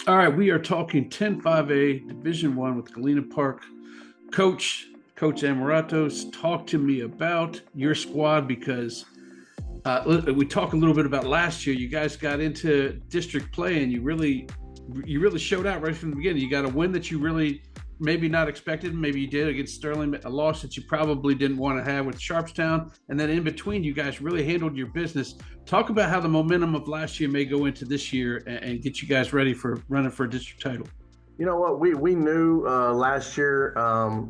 All right, we are talking 10-5A Division One with Galena Park. Coach Amarantos, talk to me about your squad because we talk a little bit about last year. You guys got into district play and you really showed out right from the beginning. You got a win that you really maybe not expected. Maybe you did against Sterling, a loss that you probably didn't want to have with Sharpstown. And then in between, you guys really handled your business. Talk about how the momentum of last year may go into this year and get you guys ready for running for a district title. You know what? We knew last year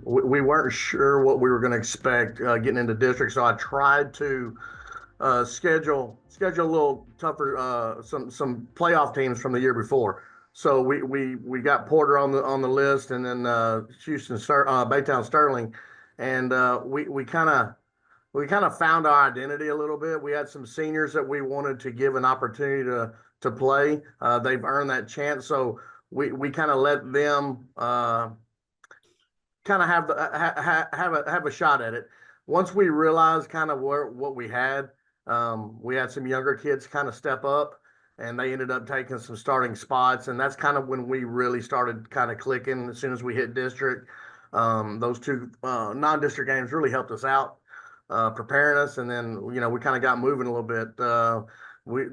we weren't sure what we were going to expect getting into district, so I tried to schedule a little tougher some playoff teams from the year before. So we got Porter on the list, and then Baytown Sterling, and we kind of found our identity a little bit. We had some seniors that we wanted to give an opportunity to play. They've earned that chance, so we kind of let them kind of have a shot at it. Once we realized kind of what we had some younger kids kind of step up, and they ended up taking some starting spots, and that's kind of when we really started kind of clicking. As soon as we hit district, those two non-district games really helped us out, preparing us, and then we kind of got moving a little bit.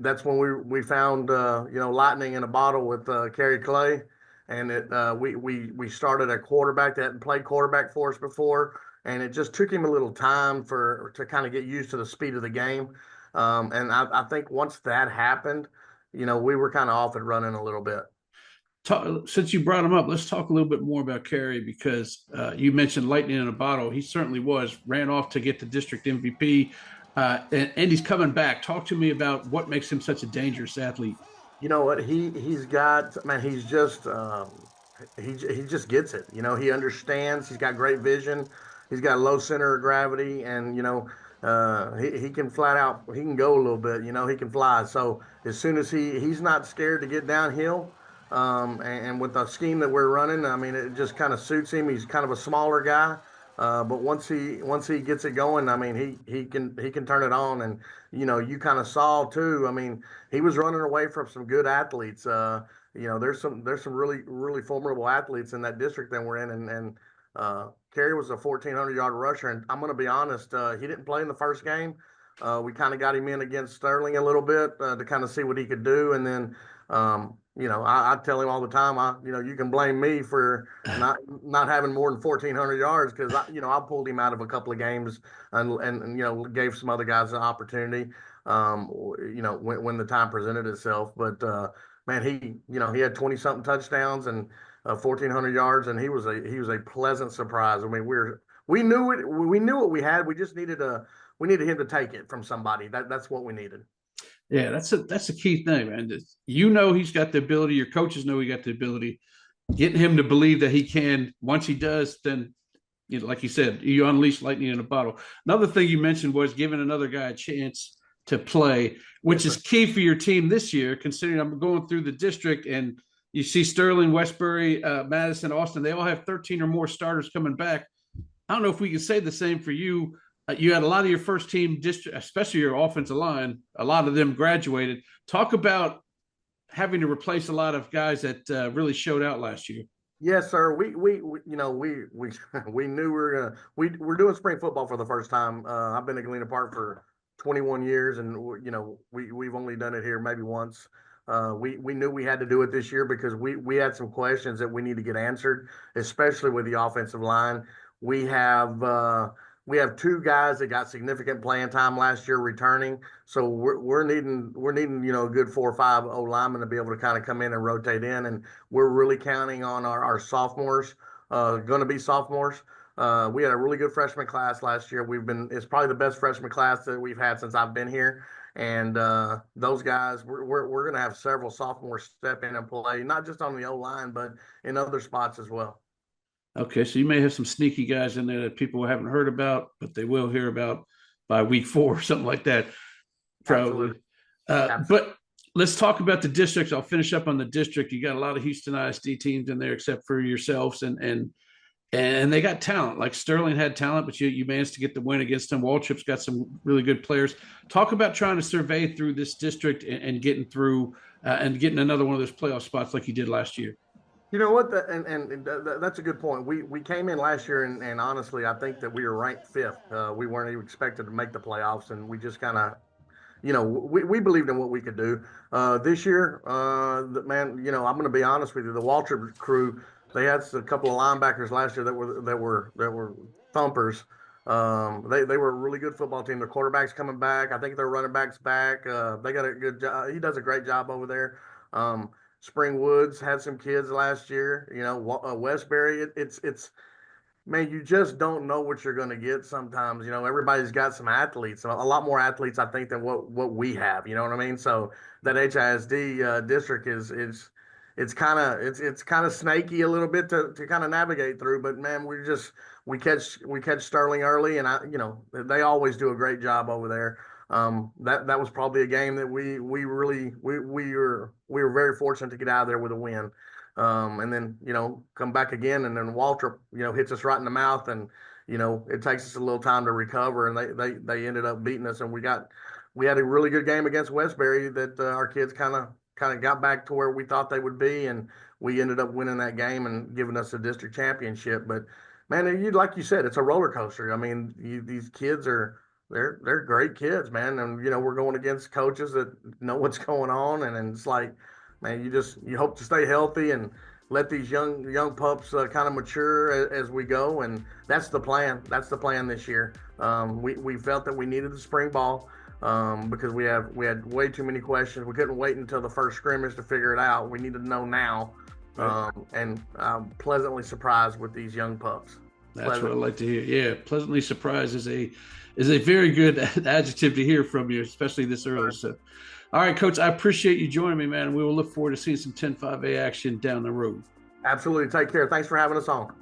That's when we found lightning in a bottle with Cary Clay, and we started a quarterback that hadn't played quarterback for us before, and it just took him a little time to kind of get used to the speed of the game. And I think once that happened, we were kind of off and running a little bit. Since you brought him up, let's talk a little bit more about Cary because you mentioned lightning in a bottle. He certainly ran off to get the district MVP, and he's coming back. Talk to me about what makes him such a dangerous athlete. You know what he's got, man. He just gets it. He understands. He's got great vision. He's got low center of gravity, and he can flat out. He can go a little bit. He can fly. So as soon as he's not scared to get downhill, and with the scheme that we're running, I mean, it just kind of suits him. He's kind of a smaller guy, but once he gets it going, I mean, he can turn it on, and you kind of saw too. I mean, he was running away from some good athletes. There's some really formidable athletes in that district that we're in, and Cary was a 1,400-yard rusher, and I'm going to be honest, he didn't play in the first game. We kind of got him in against Sterling a little bit to kind of see what he could do, and then I tell him all the time, you can blame me for not having more than 1,400 yards because I pulled him out of a couple of games and gave some other guys an opportunity, when the time presented itself. But man, he had 20 something touchdowns and 1,400 yards, and he was a pleasant surprise. I mean, we knew it, we knew what we had. We needed him to take it from somebody. That's what we needed. Yeah, that's a key thing, man. He's got the ability. Your coaches know he got the ability. Getting him to believe that he can. Once he does, then like you said, you unleash lightning in a bottle. Another thing you mentioned was giving another guy a chance to play, which Yes, is sir. key for your team this year. Considering I'm going through the district and you see Sterling, Westbury, Madison, Austin. They all have 13 or more starters coming back. I don't know if we can say the same for you. You had a lot of your first team district, especially your offensive line. A lot of them graduated. Talk about having to replace a lot of guys that really showed out last year. Yes, sir. We knew we're doing spring football for the first time. I've been at Galena Park for 21 years, and we've only done it here maybe once. We knew we had to do it this year because we had some questions that we need to get answered, especially with the offensive line. We have uh, we have two guys that got significant playing time last year returning, so we're needing a good 4 or 5 O linemen to be able to kind of come in and rotate in, and we're really counting on our sophomores, going to be sophomores. We had a really good freshman class last year. It's probably the best freshman class that we've had since I've been here. And those guys, we're going to have several sophomores step in and play, not just on the O line, but in other spots as well. Okay, so you may have some sneaky guys in there that people haven't heard about, but they will hear about by week four or something like that, probably. Absolutely. But let's talk about the districts. I'll finish up on the district. You got a lot of Houston ISD teams in there, except for yourselves, and they got talent. Like Sterling had talent, but you managed to get the win against them. Waltrip's got some really good players. Talk about trying to survey through this district and getting through and getting another one of those playoff spots like you did last year. You know what? That's a good point. We came in last year, and honestly, I think that we were ranked fifth. We weren't even expected to make the playoffs, and we just kind of, we believed in what we could do. This year, man, I'm going to be honest with you. The Walter crew, they had a couple of linebackers last year that were thumpers. They were a really good football team. Their quarterback's coming back. I think their running back's back. They got a good job. He does a great job over there. Spring Woods had some kids last year. Westbury. It's man, you just don't know what you're going to get sometimes. Everybody's got some athletes, a lot more athletes, I think, than what we have. You know what I mean? So that HISD district it's kind of snaky a little bit to kind of navigate through. But man, we catch Sterling early, and they always do a great job over there. That was probably a game that we were very fortunate to get out of there with a win. And then, come back again, and then Waltrip, hits us right in the mouth, and, it takes us a little time to recover, and they ended up beating us. And we had a really good game against Westbury that our kids kind of got back to where we thought they would be, and we ended up winning that game and giving us a district championship. But man, like you said, it's a roller coaster. I mean, these kids they're great kids, man. And, we're going against coaches that know what's going on. And it's like, man, you hope to stay healthy and let these young pups kind of mature as we go. And that's the plan. That's the plan this year. We felt that we needed the spring ball because we had way too many questions. We couldn't wait until the first scrimmage to figure it out. We needed to know now. Right. And I'm pleasantly surprised with these young pups. That's what I like to hear. Yeah, pleasantly surprised is a very good adjective to hear from you, especially this early. So, all right, Coach, I appreciate you joining me, man. We will look forward to seeing some 10-5A action down the road. Absolutely. Take care. Thanks for having us on.